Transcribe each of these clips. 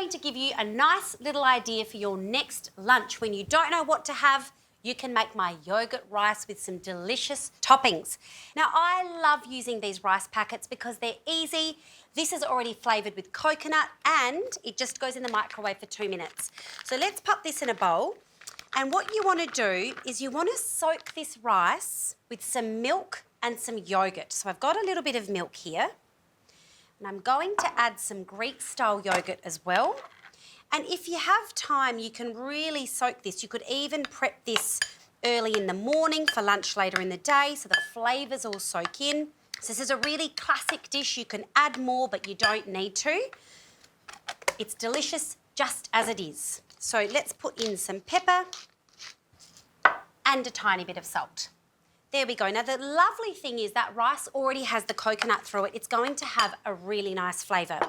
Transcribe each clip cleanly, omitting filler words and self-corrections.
going to give you a nice little idea for your next lunch. When you don't know what to have, you can make my yogurt rice with some delicious toppings. Now, I love using these rice packets because they're easy. This is already flavoured with coconut and it just goes in the microwave for 2 minutes. So let's pop this in a bowl. And what you want to do is you want to soak this rice with some milk and some yogurt. So I've got a little bit of milk here. And I'm going to add some Greek-style yogurt as well. And if you have time, you can really soak this. You could even prep this early in the morning for lunch later in the day so the flavours all soak in. So this is a really classic dish. You can add more, but you don't need to. It's delicious just as it is. So let's put in some pepper and a tiny bit of salt. There we go. Now, the lovely thing is that rice already has the coconut through it. It's going to have a really nice flavour.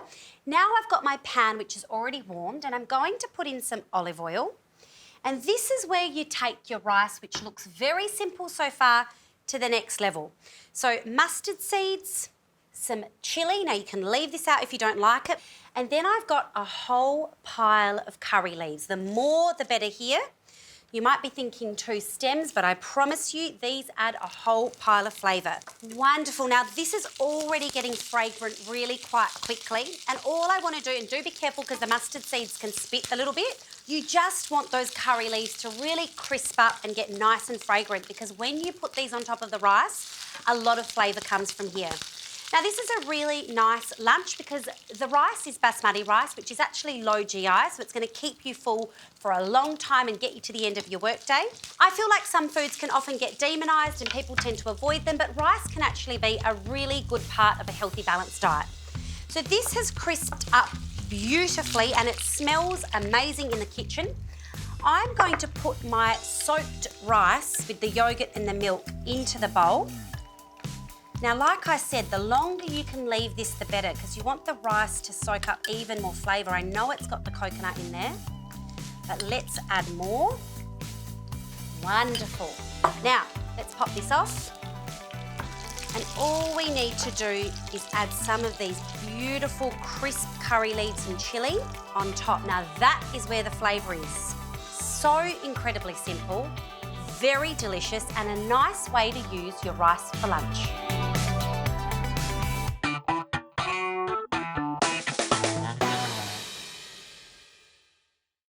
Now I've got my pan, which is already warmed, and I'm going to put in some olive oil. And this is where you take your rice, which looks very simple so far, to the next level. So mustard seeds, some chilli. Now, you can leave this out if you don't like it. And then I've got a whole pile of curry leaves. The more, the better here. You might be thinking 2 stems, but I promise you these add a whole pile of flavour. Wonderful. Now, this is already getting fragrant really quite quickly. And all I want to do, and do be careful because the mustard seeds can spit a little bit, you just want those curry leaves to really crisp up and get nice and fragrant, because when you put these on top of the rice, a lot of flavour comes from here. Now, this is a really nice lunch because the rice is basmati rice, which is actually low GI, so it's going to keep you full for a long time and get you to the end of your workday. I feel like some foods can often get demonised and people tend to avoid them, but rice can actually be a really good part of a healthy, balanced diet. So this has crisped up beautifully and it smells amazing in the kitchen. I'm going to put my soaked rice with the yoghurt and the milk into the bowl. Now, like I said, the longer you can leave this, the better, because you want the rice to soak up even more flavour. I know it's got the coconut in there, but let's add more. Wonderful. Now, let's pop this off. And all we need to do is add some of these beautiful crisp curry leaves and chilli on top. Now, that is where the flavour is. So incredibly simple, very delicious, and a nice way to use your rice for lunch.